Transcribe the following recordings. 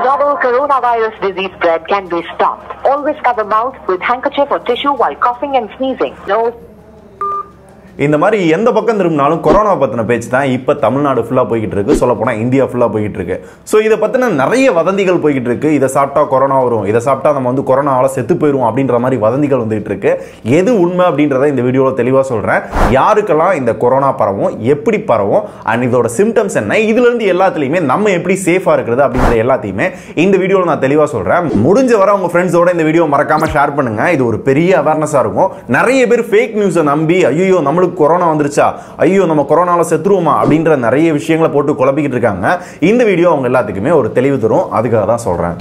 novel coronavirus disease spread can be stopped. Always cover mouth with handkerchief or tissue while coughing and sneezing. இந்த மாதிரி எந்த பக்கம் திரும்பினாலும் corona பத்தின பேச்சு தான் இப்போ தமிழ்நாடு ஃபுல்லாக போய்கிட்டு இருக்கு. சொல்ல போனால் இந்தியா ஃபுல்லாக போய்கிட்டு இருக்கு. ஸோ இதை பற்றின நிறைய வதந்திகள் போய்கிட்டு இருக்கு. இதை சாப்பிட்டா கொரோனா வரும், இதை சாப்பிட்டா நம்ம வந்து கொரோனாவால் செத்து போயிடும் அப்படின்ற மாதிரி வதந்திகள் வந்துகிட்டு இருக்கு. எது உண்மை அப்படின்றத இந்த வீடியோவில் தெளிவாக சொல்கிறேன். யாருக்கெல்லாம் இந்த கொரோனா பரவும், எப்படி பரவும், அண்ட் இதோட சிம்டம்ஸ் என்ன, இதுலேருந்து எல்லாத்துலேயுமே நம்ம எப்படி சேஃபாக இருக்கிறது அப்படின்ற எல்லாத்தையுமே இந்த வீடியோவில் நான் தெளிவாக சொல்கிறேன். முடிஞ்ச வர உங்கள் ஃப்ரெண்ட்ஸோட இந்த வீடியோ மறக்காமல் ஷேர் பண்ணுங்க. இது ஒரு பெரிய அவேர்னஸாக இருக்கும். நிறைய பேர் ஃபேக் நியூஸை நம்பி ஐயோ நம்மளுக்கு கொரோனா வந்துருச்சா, ஐயோ நம்ம கொரோனால செத்துருவோமா அப்படின்ற நிறைய விஷயங்களை போட்டு குழப்பிக்கிட்டு இருக்காங்க. இந்த வீடியோ அவங்க எல்லாத்துக்குமே ஒரு தெளிவு தரும். அதுக்காக தான் சொல்றேன்.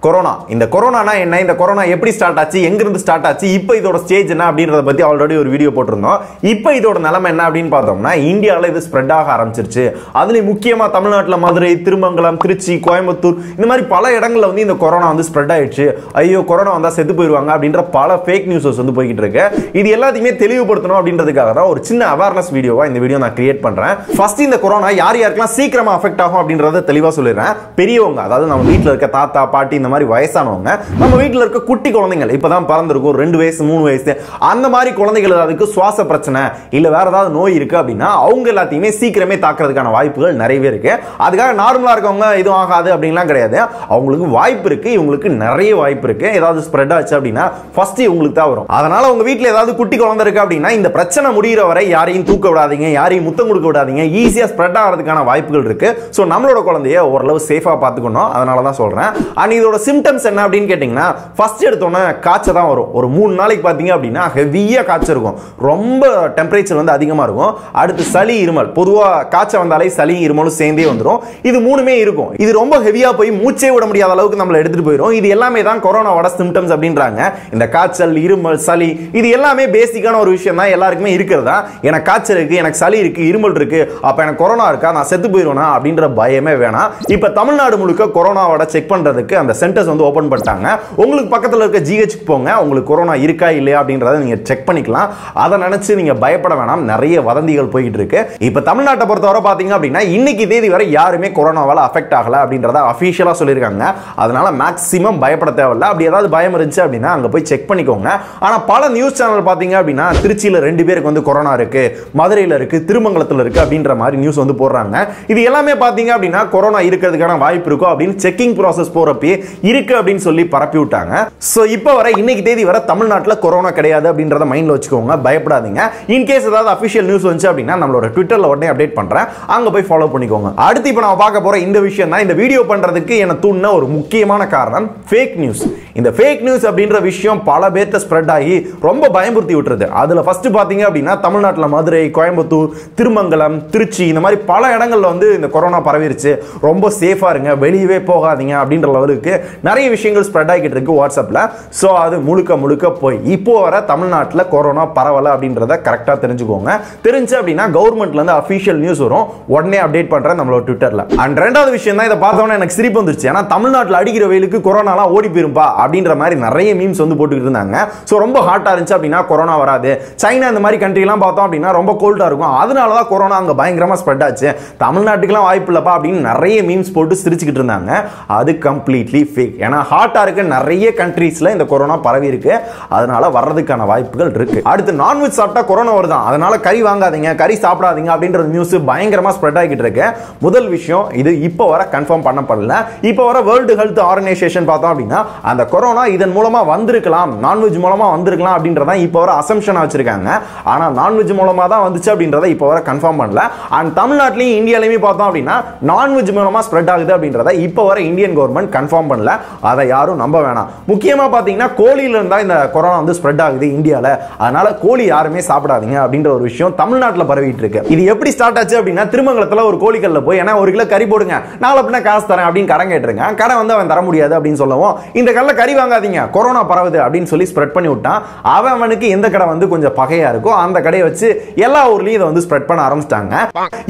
கொரோனா, இந்த கொரோனானா என்ன, இந்த கொரோனா எப்படி ஸ்டார்ட் ஆச்சு, எங்கிருந்து ஸ்டார்ட் ஆச்சு, இப்போ இதோட ஸ்டேஜ் என்ன அப்படின்றத பத்தி ஆல்ரெடி ஒரு வீடியோ போட்டிருந்தோம். இப்போ இதோட நிலைமை என்ன அப்படின்னு பார்த்தோம்னா, இந்தியாவில் இது ஸ்ப்ரெட் ஆக ஆரம்பிச்சிருச்சு. அதுலயும் முக்கியமா தமிழ்நாட்டில் மதுரை, திருமங்கலம், திருச்சி, கோயம்புத்தூர் இந்த மாதிரி பல இடங்கள்ல வந்து இந்த கொரோனா வந்து ஸ்ப்ரெட் ஆயிடுச்சு. ஐயோ கொரோனா வந்தா செத்து போயிடுவாங்க அப்படின்ற பல ஃபேக் நியூஸஸ் வந்து போய்கிட்டு இருக்கு. இது எல்லாத்தையுமே தெளிவுபடுத்தணும் அப்படின்றதுக்காக தான் ஒரு சின்ன அவேர்னஸ் வீடியோவா இந்த வீடியோ நான் கிரியேட் பண்றேன். ஃபர்ஸ்ட் இந்த கொரோனா யார் யாருக்கெல்லாம் சீக்கிரமா அஃபெக்ட் ஆகும் அப்படின்றத தெளிவா சொல்லிடுறேன். பெரியவங்க, அதாவது நம்ம வீட்டில் இருக்க தாத்தா பாட்டி, இந்த மாதிரி வயசானவங்க, நம்ம வீட்டில் இருக்க குட்டி குழந்தைகள், இப்பதான் பிறந்திருக்கும் 2 வயசு 3 வயசு அந்த மாதிரி குழந்தைகள், அதுக்கு சுவாச பிரச்சனை இல்ல வேற ஏதாவது நோய் இருக்கு அப்படின்னா அவங்க எல்லாத்தையுமே சீக்கிரமே தாக்குறதுக்கான வாய்ப்புகள் நிறையவே இருக்கு. அதுக்காக நார்மலா இருக்கவங்க எதுவும் ஆகாது அப்படின்லாம் கிடையாது. அவங்களுக்கு வாய்ப்பு இருக்கு, இவங்களுக்கு நிறைய வாய்ப்பு இருக்கு. ஏதாவது ஸ்ப்ரெட் ஆச்சு அப்படின்னா ஃபர்ஸ்ட் இவங்களுக்கு தான் வரும். அதனால உங்க வீட்டில் ஏதாவது குட்டி குழந்தை இருக்கு அப்படின்னா இந்த பிரச்சனை முடிகிற வரை யாரையும் தூக்க விடாதீங்க, யாரையும் முத்தம் கொடுக்க விடாதீங்க. ஈஸியா ஸ்ப்ரெட் ஆகிறதுக்கான வாய்ப்புகள் இருக்கு. ஸோ நம்மளோட குழந்தைய ஓரளவு சேஃபா பார்த்துக்கணும். அதனால தான் சொல்றேன். அண்ட் இதோட சிம்டம்ஸ் என்ன அப்படின்னு கேட்டீங்கன்னா, ஃபர்ஸ்ட் எடுத்தோன்னே காய்ச்சல் தான் வரும். ஒரு 3 நாளைக்கு பார்த்தீங்க அப்படின்னா ஹெவியா காய்ச்சல் இருக்கும், ரொம்ப டெம்பரேச்சர் வந்து அதிகமாக இருக்கும். அடுத்து சளி, இருமல். பொதுவாக காய்ச்சல் வந்தாலே சளி இருமலும் சேர்ந்தே வந்துடும். இது மூணுமே இருக்கும். இது ரொம்ப ஹெவியா போய் மூச்சே விட முடியாத அளவுக்கு நம்மளை எடுத்துட்டு போயிடும். இது எல்லாமே தான் கொரோனாவோட சிம்டம்ஸ் அப்படின்றாங்க. இந்த காய்ச்சல், இருமல், சளி இது எல்லாமே பேசிக்கான ஒரு விஷயம் தான், எல்லாருக்குமே இருக்கிறதா. எனக்கு காய்ச்சல் இருக்கு, எனக்கு சளி இருக்கு, இருமல் இருக்கு, அப்ப எனக்கு கொரோனா இருக்கா, நான் செத்து போயிடுவேனா அப்படின்ற பயமே வேணாம். இப்ப தமிழ்நாடு முழுக்க கொரோனாவோட செக் பண்றதுக்கு அந்த சென்டர்ஸ் வந்து ஓபன் பண்ணிட்டாங்க. உங்களுக்கு பக்கத்துல இருக்க ஜிஹெச்க்கு போங்க, உங்களுக்கு கொரோனா இருக்கா இல்லையா அப்படின்றத நீங்க செக் பண்ணிக்கலாம். அதை நினைச்சு நீங்க பயப்பட வேணாம். நிறைய வதந்திகள் போயிட்டு இருக்கு. இப்ப தமிழ்நாட்டை பொறுத்தவரை பாத்தீங்க அப்படின்னா இன்னைக்கு தேதி வரை யாருமே கொரோனாவால அஃபெக்ட் ஆகல அப்படின்றத அபிஷியலா சொல்லியிருக்காங்க. அதனால மேக்ஸிமம் பயப்பட தேவையில்லை. அப்படி ஏதாவது பயம் இருந்துச்சு அப்படின்னா அங்க போய் செக் பண்ணிக்கோங்க. ஆனா பல நியூஸ் சேனல் பாத்தீங்க அப்படின்னா திருச்சியில 2 பேருக்கு வந்து கொரோனா இருக்கு, மதுரையில இருக்கு, திருமங்கலத்துல இருக்கு அப்படின்ற மாதிரி நியூஸ் வந்து போடுறாங்க. இது எல்லாமே பாத்தீங்க அப்படின்னா கொரோனா இருக்கிறதுக்கான வாய்ப்பு இருக்கும் அப்படின்னு செக்கிங் ப்ராசஸ் போறப்பே இருக்கு அப்படின்னு சொல்லி பரப்பி விட்டாங்க. சோ இப்போ வர இன்னைக்கு தேதி வர தமிழ்நாட்டுல கொரோனா கிடையாது அப்படின்றத மைண்ட்ல வச்சுக்கோங்க, பயப்படாதீங்க. இன் கேஸ் ஏதாவது அபிஷியல் நியூஸ் வந்துச்சு அப்படின்னா நம்மளோட ட்விட்டர்ல உடனே அப்டேட் பண்றேன், அங்க போய் ஃபாலோ பண்ணிக்கோங்க. அடுத்து இப்போ நான் பார்க்க போற இந்த விஷயம் தான் இந்த வீடியோ பண்றதுக்கு என்ன தூண்டின ஒரு முக்கியமான காரணம், ஃபேக் நியூஸ். இந்த ஃபேக் நியூஸ் அப்படின்ற விஷயம் பல பேர்த்த ஸ்ப்ரெட் ஆகி ரொம்ப பயமுறுத்தி விட்டுருது. அதுல ஃபர்ஸ்ட் பாத்தீங்க அப்படின்னா தமிழ்நாட்டில் மதுரை, கோயம்புத்தூர், திருமங்கலம், திருச்சி இந்த மாதிரி பல இடங்கள்ல வந்து இந்த கொரோனா பரவிருச்சு, ரொம்ப சேஃபா இருங்க, வெளியவே போகாதீங்க அப்படின்ற லெவலுக்கு நிறைய விஷயங்கள் ஸ்ப்ரெட் ஆகிட்டு இருக்கு வாட்ஸ்அப்ல. சோ அது முழுக்க முழுக்க போய் இப்போ வர தமிழ்நாட்டில் கொரோனா பரவல அப்படின்றத கரெக்டா தெரிஞ்சுக்கோங்க. தெரிஞ்சு அப்படின்னா கவர்மெண்ட்ல இருந்து அபிஷியல் நியூஸ் வரும், உடனே அப்டேட் பண்றேன் நம்மளோட ட்விட்டர்ல. அண்ட் ரெண்டாவது விஷயம் தான், இதை பார்த்தோன்னே எனக்கு சிரிப்பு வந்துருச்சு. ஏன்னா தமிழ்நாட்டில் அடிக்கிற வெயிலுக்கு கொரோனாலாம் ஓடி போயிருப்பா அப்படின்ற மாதிரி நிறைய மீம்ஸ் வந்து போட்டுக்கிட்டு இருந்தாங்க. சோ ரொம்ப ஹாட்டா இருந்துச்சு அப்படின்னா கொரோனா வராது. சைனா இந்த மாதிரி கண்ட்ரி எல்லாம் பார்த்தோம் அப்படின்னா ரொம்ப கோல்டா இருக்கும், அதனாலதான் கொரோனா அங்க பயங்கரமா ஸ்ப்ரெட் ஆச்சு, தமிழ்நாட்டுக்குலாம் வாய்ப்பு இல்லப்பா அப்படின்னு நிறைய மீம்ஸ் போட்டு சிரிச்சுக்கிட்டு இருந்தாங்க. அது கம்ப்ளீட்லி ஃபேக். ஏன்னா ஹாட்டா இருக்க நிறைய கண்ட்ரீஸ்ல இந்த கொரோனா பரவி இருக்கு, அதனால வர்றதுக்கான வாய்ப்புகள் இருக்கு. அடுத்து நான்வெஜ் சாப்பிட்டா கொரோனா வருதான், அதனால கறி வாங்காதீங்க, கறி சாப்பிடாதீங்க அப்படின்ற நியூஸ் பயங்கரமா ஸ்ப்ரெட் ஆகிட்டு இருக்கு. முதல் விஷயம், இது இப்போ வர கன்ஃபார்ம் பண்ணப்படல. இப்போ வர வேர்ல்டு ஹெல்த் ஆர்கனைசேஷன் பார்த்தோம் அப்படின்னா அந்த கொரோனா இதன் மூலமா வந்திருக்கலாம், நான்வெஜ் மூலமா வந்திருக்கலாம் அப்படின்றத இப்போ வர அசம்ஷனா வச்சிருக்காங்க. ஆனா நான்வெஜ் மூலமா தான் வந்துச்சு அப்படின்றத இப்போ வர கன்ஃபார்ம் பண்ணல. அண்ட் தமிழ்நாட்டிலையும் இந்தியாலையும் பார்த்தோம் அப்படின்னா நான்வெஜ் மூலமா ஸ்ப்ரெட் ஆகுது அப்படின்றத இப்போ வர இந்தியன் கவர்மெண்ட் கன்ஃபார்ம் பண்ணல. அதை யாரும் நம்ப வேணாம். முக்கியமா பாத்தீங்கன்னா கோழியில இருந்தா இந்த கொரோனா வந்து ஸ்ப்ரெட் ஆகுது இந்தியால, அதனால கோழி யாருமே சாப்பிடாதீங்க அப்படின்ற ஒரு விஷயம் தமிழ்நாட்டில் பரவிட்டு இருக்கு. இது எப்படி ஸ்டார்ட் ஆச்சு அப்படின்னா திருமங்கலத்துல ஒரு கோழிக்கல்ல போய் ஏன்னா 1 கிலோ கறி போடுங்க, நாளை பின்ன காசு தரேன் அப்படின்னு கடன் கேட்டுருங்க. கடன் வந்து அவன் தர முடியாது அப்படின்னு சொல்லவும் இந்த கல்ல கறி வாங்காதீங்க கொரோனா பரவுது அப்படின்னு சொல்லி ஸ்ப்ரெட் பண்ணி விட்டான். அவனுக்கு எந்த கடை வந்து கொஞ்சம் பகையா இருக்கோ அந்த கடையை வச்சு எல்லா ஊர்லயும் இதை வந்து ஸ்ப்ரெட் பண்ண ஆரம்பிச்சிட்டாங்க.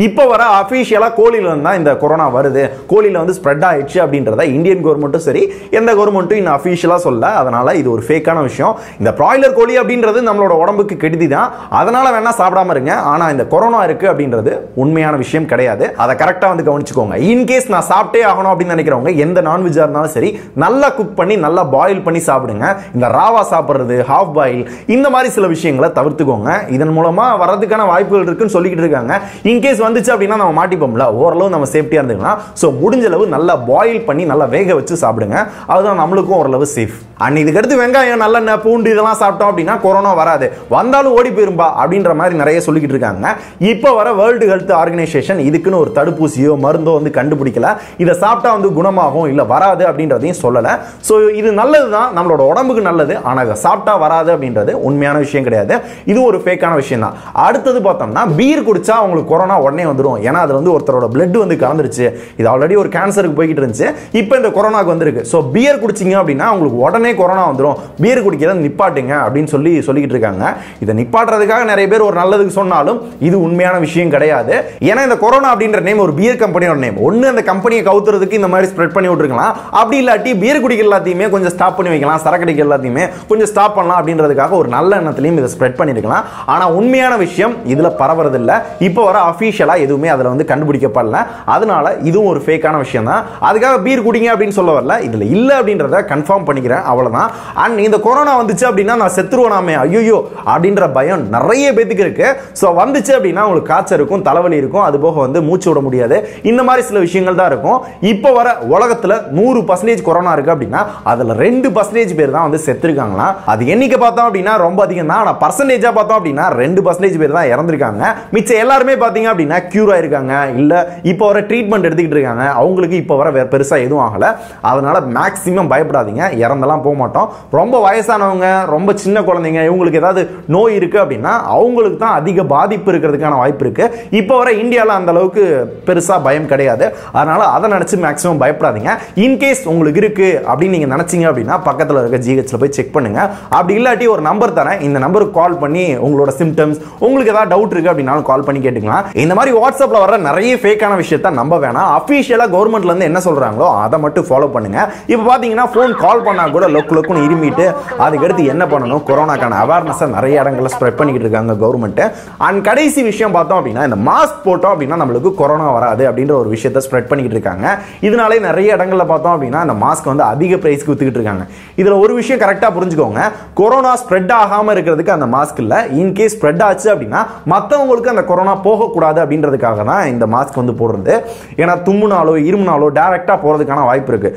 இப்போ வர அபிஷியலா கோழில இருந்தா இந்த கொரோனா வருது, கோழில வந்து ஸ்ப்ரெட் ஆயிடுச்சு அப்படின்றத இந்தியன் கவர்மெண்ட்டும் சரி எந்த கவர்மெண்ட்டும் இன்னும் அபிஷியலா சொல்ல. அதனால இது ஒரு ஃபேக்கான விஷயம். இந்த பிராய்லர் கோழி அப்படின்றது நம்மளோட உடம்புக்கு கெடுதி தான், அதனால வேணா சாப்பிடாம இருங்க. ஆனா இந்த கொரோனா இருக்கு அப்படின்றது உண்மையான விஷயம் கிடையாது. அதை கரெக்டா வந்து கவனிச்சுக்கோங்க. இன்கேஸ் நான் சாப்பிட்டே ஆகணும் அப்படின்னு நினைக்கிறவங்க எந்த நான்வெஜ்ஜா இருந்தாலும் சரி நல்லா குக் பண்ணி நல்லா பாயில் பண்ணி சாப்பிடுங்க. இந்த ராவா சாப்பிடுறது, ஹாஃப் பாயில், இந்த மாதிரி சில விஷயங்களை தவிர்த்துக்கோங்க. இதன் மூலமா வரதுக்கான வாய்ப்புகள் இருக்குன்னு சொல்லிக்கிட்டு இருக்காங்க. இன்கேஸ் வந்துச்சு அப்படின்னா நம்ம மாட்டிப்போம்ல, ஓரளவு நம்ம சேஃப்டியா இருந்துக்கலாம். ஸோ முடிஞ்ச அளவு நல்லா பாயில் பண்ணி நல்லா வேக வச்சு சாப்பிடுங்க. அதுதான் நம்மளுக்கும் ஓரளவு சேஃப். அண்ட் இதுக்கு அடுத்து வெங்காயம், நல்லெண்ணெய், பூண்டு இதெல்லாம் சாப்பிட்டோம் அப்படின்னா கொரோனா வராது, வந்தாலும் ஓடி போயிரும்பா அப்படின்ற மாதிரி நிறைய சொல்லிக்கிட்டு இருக்காங்க. இப்போ வர வேர்ல்டு ஹெல்த் ஆர்கனைசேஷன் இதுக்குன்னு ஒரு தடுப்பூசியோ மருந்தோ வந்து கண்டுபிடிக்கல. இதை சாப்பிட்டா வந்து குணமாகும் இல்ல வராது அப்படின்றதையும் சொல்லல. ஸோ இது நல்லதுதான், நம்மளோட உடம்புக்கு நல்லது. ஆனால் இதை சாப்பிட்டா வராது அப்படின்றது உண்மையான விஷயம் கிடையாது. இது ஒரு ஃபேக்கான விஷயம் தான். அடுத்தது பார்த்தோம்னா பீர் குடிச்சா அவங்களுக்கு கொரோனா உடனே வந்துடும். ஏன்னா அது வந்து ஒருத்தரோட பிளட் வந்து கலந்துருச்சு. இது ஆல்ரெடி ஒரு கேன்சருக்கு போய்கிட்டு இருந்துச்சு, இப்போ இந்த கொரோனாக்கு வந்திருக்கு. ஸோ பியர் குடிச்சிங்க அப்படின்னா உங்களுக்கு உடனே கொரோனா வந்துடும், பீர் குடிக்கிறத நிப்பாட்டுங்க அப்படின்னு சொல்லிக்கிட்டு இருக்காங்க. இதை நிப்பாட்டுறதுக்காக நிறைய பேர் ஒரு நல்லதுக்கு சொன்னாலும் இது உண்மையான விஷயம் கிடையாது. ஏன்னா இந்த கொரோனா அப்படின்ற நேம் ஒரு பியர் கம்பெனியோட நேம். ஒன்னு அந்த கம்பெனியை கவுத்துறதுக்கு இந்த மாதிரி ஸ்ப்ரெட் பண்ணி விட்டுருக்கலாம், அப்படி இல்லாட்டி பீர் குடிக்கிற எல்லாத்தையுமே கொஞ்சம் ஸ்டாப் பண்ணி வைக்கலாம், சரக்கு அடிக்கிற எல்லாத்தையுமே கொஞ்சம் ஸ்டாப் பண்ணலாம் அப்படின்றதுக்காக ஒரு நல்ல எண்ணத்திலையும் இதை ஸ்ப்ரெட் பண்ணிருக்கலாம். ஆனா உண்மையான விஷயம் இதுல பரவுறது இல்ல. இப்போ வர அபிஷியலா எதுவுமே அதுல வந்து கண்டுபிடிக்கப்படல. அதனால இதுவும் ஒரு ஃபேக்கான விஷயம் தான். அதுக்காக பீர் குடிங்க அப்படின்னு சொல்ல வரல, இதுல இல்ல அப்படின்றத கன்ஃபார்ம் பண்ணிக்கிறேன், அவ்வளவுதான். அண்ட் இந்த கொரோனா வந்துச்சு அப்படின்னா நான் செத்துருவேனாமே ஐயோ அப்படின்ற பயம் நிறைய பேத்துக்கு இருக்கு. ஸோ வந்துச்சு அப்படின்னா உங்களுக்கு காய்ச்சல் இருக்கும், தலைவலி இருக்கும், அது போக வந்து மூச்சு விட முடியாது, இந்த மாதிரி சில விஷயங்கள் தான் இருக்கும். இப்போ வர உலகத்துல 100% கொரோனா இருக்கு அப்படின்னா அதுல 2% பேர் தான் வந்து செத்துருக்காங்களா. அது எண்ணிக்கை பார்த்தோம் அப்படின்னா ரொம்ப அதிகம் தான். ஆனா பர்சன்டேஜா பார்த்தோம் அப்படின்னா 2% பேர் தான் இறந்திருக்காங்க. மிச்சம் எல்லாருமே பாத்தீங்க அப்படின்னா கியூர் ஆயிருக்காங்க, இல்ல இப்போ வர ட்ரீட்மெண்ட் எடுத்துக்கிட்டு இருக்காங்க. அவங்களுக்கு இப்போ வர வேற பெருசா எதுவும் ஆகல. அதனால மேக்ஸிமம் பயப்படாதீங்க, இறந்தெல்லாம் போக மாட்டோம். ரொம்ப வயசானவங்க, ரொம்ப சின்ன குழந்தைங்க, இவங்களுக்கு ஏதாவது நோய் இருக்கு அப்படின்னா அவங்களுக்கு தான் அதிக பாதிப்பு இருக்கிறதுக்கான வாய்ப்பு இருக்கு. இப்போ வர இந்தியாவில் அந்த அளவுக்கு பெருசா பயம் கிடையாது. அதனால அதை நினைச்சு மேக்ஸிமம் பயப்படாதீங்க. இன்கேஸ் உங்களுக்கு இருக்கு அப்படின்னு நீங்க நினைச்சீங்க அப்படின்னா பக்கத்தில் இருக்க ஜிஹெச்ல போய் செக் பண்ணுங்க. அப்படி இல்லாட்டி ஒரு நம்பர் தரேன், இந்த நம்பருக்கு கால் பண்ணி உங்களோட சிம்டம்ஸ், உங்களுக்கு ஏதாவது டவுட் இருக்கு அப்படின்னாலும் கால் பண்ணி கேட்டுக்கலாம். இந்த மாதிரி வாட்ஸ்அப்ல வர நிறைய ஃபேக்கான விஷயத்தை நம்ப வேணாம். அபிஷியலா கவர்மெண்ட்ல இருந்து என்ன சொல்றாங்களோ அதை மட்டும் ஃபாலோ பண்ணுங்க. இப்போ பாத்தீங்கன்னா போன் கால் பண்ணா கூட லொக்குன்னு இருமிட்டு அதுக்கடுத்து என்ன பண்ணணும், கொரோனாக்கான அவேர்னஸ் நிறைய இடங்கள்ல ஸ்ப்ரெட் பண்ணிக்கிட்டு இருக்காங்க கவர்மெண்ட். அண்ட் கடைசி விஷயம் பார்த்தோம் அப்படின்னா இந்த மாஸ்க் போட்டோம் அப்படின்னா நம்மளுக்கு கொரோனா வராது அப்படின்ற ஒரு விஷயத்தை ஸ்ப்ரெட் பண்ணிக்கிட்டு இருக்காங்க. இதனாலே நிறைய இடங்கள்ல பார்த்தோம் அப்படின்னா இந்த மாஸ்க் வந்து அதிக பிரைஸ்க்கு வித்துக்கிட்டு இருக்காங்க. இதுல ஒரு விஷயம் கரெக்டா புரிஞ்சுக்கோங்க, கொரோனா ஸ்ப்ரெட் ஆகாம இருக்கிறதுக்கு அந்த மாஸ்க் இல்ல, இன்கேஸ் ஸ்ப்ரெட் ஆச்சு அப்படின்னா மற்றவங்களுக்கு அந்த கொரோனா போகக்கூடாது அப்படின்றதுக்காக தான் இந்த மாஸ்க் வந்து போடுறது. ஏன்னா தும்முனாலோ இருமுனாலோ டைரக்டா போறதுக்கான வாய்ப்பு இருக்கு.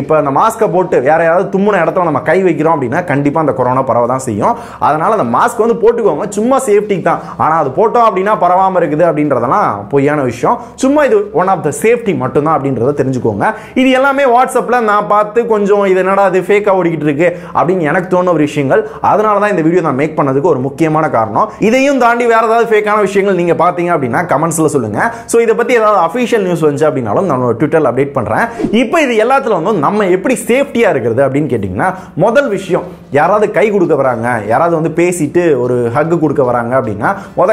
இப்போ அந்த மாஸ்கை போட்டு வேற யாராவது தும்முன இடத்துல நம்ம கை வைக்கிறோம் அப்படின்னா கண்டிப்பா அந்த கொரோனா பரவ தான் செய்யும். அதனால அந்த மாஸ்க் வந்து போட்டுக்கோங்க, சும்மா சேஃப்டிக்கு தான். ஆனா அது போட்டோம் அப்படின்னா பரவாம இருக்குது அப்படின்றதெல்லாம் பொய்யான விஷயம். சும்மா இது ஒன் ஆஃப் த சேஃப்டி மட்டும் தான் அப்படின்றத தெரிஞ்சுக்கோங்க. இது எல்லாமே வாட்ஸ்அப்ல நான் பார்த்து கொஞ்சம் இது என்னடா அது ஃபேக்கா ஓடிக்கிட்டு இருக்கு அப்படின்னு எனக்கு தோணுன ஒரு விஷயங்கள். அதனால தான் இந்த வீடியோ நான் மேக் பண்ணதுக்கு ஒரு முக்கியமான காரணம். இதையும் தாண்டி வேற ஏதாவது ஃபேக்கான விஷயங்கள் நீங்க பாத்தீங்க அப்படின்னா கமெண்ட்ஸ்ல சொல்லுங்க. சோ இத பத்தி ஏதாவது அபிஷியல் நியூஸ் வந்துச்சு அப்படின்னாலும் நான் ட்விட்டர்ல அப்டேட் பண்றேன். இப்போ இது எல்லாத்துல வந்து நம்ம எப்படி சேஃப்டியா இருக்கிறது அப்படின்னு கேட்டீங்கன்னா முதல் விஷயம், யாராவது கை கொடுக்க வராங்க, யாராவது வந்து பேசிட்டு ஒரு ஹக் கொடுக்க வராங்க அப்படின்னா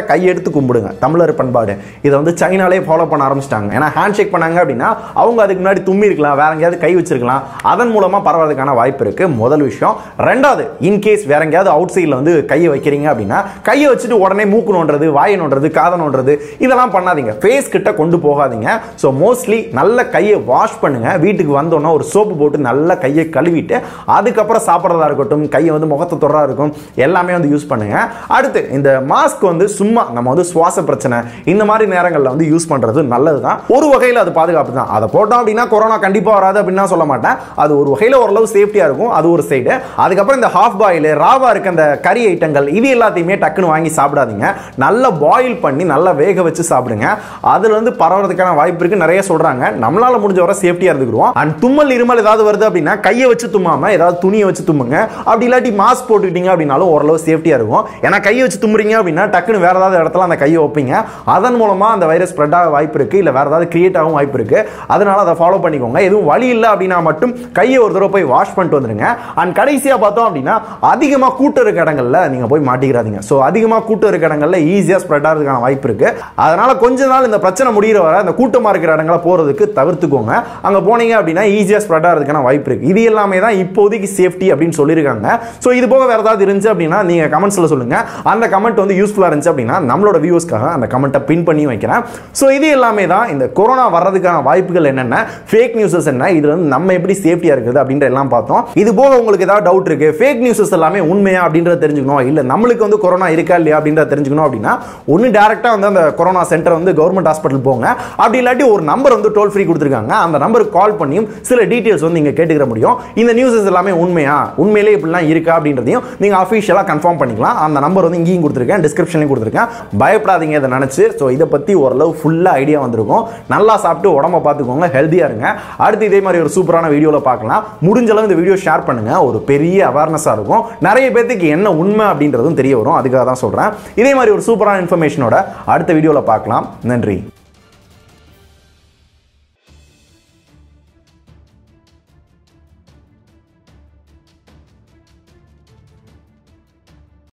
கையெடுத்து கும்பிடுங்க. தமிழர் பண்பாடு இதை வந்து சைனாலே ஃபாலோ பண்ண ஆரம்பிச்சிட்டாங்க. ஏன்னா ஹேண்ட் ஷேக் பண்ணாங்க அப்படின்னா அவங்க அதுக்கு முன்னாடி தும்மி இருக்கலாம், வேற எங்கேயாவது கை வச்சிருக்கலாம், அதன் மூலமா பரவறதுக்கான வாய்ப்பு இருக்கு. முதல் விஷயம். ரெண்டாவது, இன்கேஸ் வேற எங்கேயாவது அவுட் சைட்ல வந்து கையை வைக்கிறீங்க அப்படின்னா கையை வச்சுட்டு உடனே மூக்கு நோண்டுறது, வாயை நோண்டுறது, காதை நோண்டுறது இதெல்லாம் பண்ணாதீங்க. ஃபேஸ் கிட்ட கொண்டு போகாதீங்க. ஸோ மோஸ்ட்லி நல்ல கையை வாஷ் பண்ணுங்க. வீட்டுக்கு வந்தோன்னா ஒரு சோப்பு போட்டு நல்ல கையை கழுவிட்டு அதுக்கப்புறம் சாப்பிட்றதா இருக்கட்டும், கையை வந்து முகத்தை தொடரா இருக்கும், எல்லாமே வந்து யூஸ் பண்ணுங்க. அடுத்து இந்த மாஸ்க் வந்து சும்மா நம்ம வந்து சுவாச பிரச்சனை இந்த மாதிரி நேரங்களில் வந்து யூஸ் பண்றது நல்லதுதான். ஒரு வகையில் அது பாதுகாப்பு தான். அதை போட்டோம் அப்படின்னா கொரோனா கண்டிப்பா வராது அப்படின்னு சொல்ல மாட்டேன். அது ஒரு வகையில் ஓரளவு சேஃப்டியா இருக்கும். அது ஒரு சைடு. அதுக்கப்புறம் இந்த ஹாஃப் பாயில், ராவா இருக்க அந்த கறி ஐட்டங்கள் இது எல்லாத்தையுமே டக்குன்னு வாங்கி சாப்பிடாதீங்க. நல்லா பாயில் பண்ணி நல்லா வேக வச்சு சாப்பிடுங்க. அதுல வந்து பரவறதுக்கான வாய்ப்பு இருக்கு நிறைய சொல்றாங்க. நம்மளால முடிஞ்ச வரை சேஃப்டியா இருந்துக்கிறோம். அண்ட் தும்மல் இருமல் ஏதாவது வருது அப்படின்னா கையை வச்சு தும்மாம ஏதாவது துணியை வச்சு தும்முங்க. அப்படி இல்லாட்டி மாஸ்க் போட்டுக்கிட்டீங்க அப்படின்னாலும் ஓரளவு சேஃப்டியா இருக்கும். ஏன்னா கையை வச்சு தும்முறீங்க அப்படின்னா டக்குன்னு வேற ஏதாவது இடத்துல அந்த கையை வைப்பீங்க. அதன் மூலமா அந்த வைரஸ் ஸ்ப்ரெட் ஆக வாய்ப்பு இருக்கு, இல்ல வேற ஏதாவது கிரியேட் ஆகும் வாய்ப்பு இருக்கு. அதனால அதை ஃபாலோ பண்ணிக்கோங்க. எதுவும் வழி இல்லை அப்படின்னா மட்டும் கையை ஒரு தடவை போய் வாஷ் பண்ணிட்டு வந்துருங்க. அண்ட் கடைசியா பார்த்தோம் அப்படின்னா அதிகமா கூட்டம் இருக்க இடங்கள்ல நீங்க போய் மாட்டிக்கிறாதீங்க. சோ அதிகமா கூட்டம் இருக்க இடங்கள்ல ஈஸியா ஸ்ப்ரெட் ஆகிறதுக்கான வாய்ப்பு இருக்கு. அதனால கொஞ்ச நாள் இந்த பிரச்சனை முடிகிற வரை அந்த கூட்டமா இருக்கிற இடங்களை போறதுக்கு தவிர்த்துக்கோங்க. அங்க போனீங்க அப்படின்னா ஈஸியா ஸ்ப்ரெட் ஆகிறதுக்கான வாய்ப்பு இருக்கு. இது எல்லாமே தான் இப்போதைக்கு சேஃப்டி அப்படின்னு சொல்லியிருக்காங்க. சோ இது போக வேற ஏதாவது இருந்துச்சு அப்படின்னா நீங்க கமெண்ட்ஸ்ல சொல்லுங்க. அந்த கமெண்ட் வந்து யூஸ்ஃபுல்லா இருந்துச்சு அப்படின்னா நம்மளோட வியூஸ்க்காக அந்த கமெண்ட்டை பின் பண்ணி வைக்கிறேன். சோ இது எல்லாமே தான் இந்த கொரோனா வர்றதுக்கான வாய்ப்புகள் என்னென்ன, ஃபேக் நியூஸஸ் என்ன, இதுல இருந்து நம்ம எப்படி சேஃப்டியா இருக்குது அப்படின்ற எல்லாம் பார்த்தோம். இது போக உங்களுக்கு ஏதாவது டவுட் இருக்கு, ஃபேக் நியூஸஸ் எல்லாமே உண்மையா அப்படின்றத தெரிஞ்சுக்கணும், இல்ல நம்மளுக்கு வந்து கொரோனா இருக்கா இல்லையா அப்படின்றத தெரிஞ்சுக்கணும் அப்படின்னா ஒன்னு டைரக்டா வந்து அந்த கொரோனா சென்டர் வந்து கவர்மெண்ட் ஹாஸ்பிட்டல் போங்க. அப்படி இல்லாட்டி ஒரு நம்பர் வந்து டோல் ஃப்ரீ கொடுத்துருக்காங்க. அந்த நம்பருக்கு கால் பண்ணியும் சில டீடைல்ஸ் வந்து நீங்க கேட்டுக்கிற முடியும். இந்த நியூஸஸ் எல்லாமே உண்மையா, உண்மையிலே இப்படிலாம் இருக்கா அப்படின்றதையும் நீங்க அஃபிஷியலா கன்ஃபார்ம் பண்ணிக்கலாம். அந்த நம்பர் வந்து இங்கேயும் கொடுத்துருக்கேன், டிஸ்கிரிப்ஷன்லையும் கொடுத்துருக்கேன். பயப்படாதீங்க இதை நினைச்சு. ஸோ இதை பத்தி ஓரளவு ஃபுல்லா ஐடியா வந்திருக்கும். நல்லா சாப்பிட்டு உடம்ப பார்த்துக்கோங்க, ஹெல்தியா இருங்க. அடுத்து இதே மாதிரி ஒரு சூப்பரான வீடியோல பார்க்கலாம். முடிஞ்ச அளவு இந்த வீடியோ ஷேர் பண்ணுங்க, ஒரு பெரிய அவேர்னஸா இருக்கும். நிறைய பேருக்கு என்ன உண்மை அப்படின்றதும் தெரிய வரும். அதுக்காக தான் சொல்றேன். இதே மாதிரி ஒரு சூப்பரான இன்ஃபர்மேஷனோட அடுத்த வீடியோல பார்க்கலாம். நன்றி.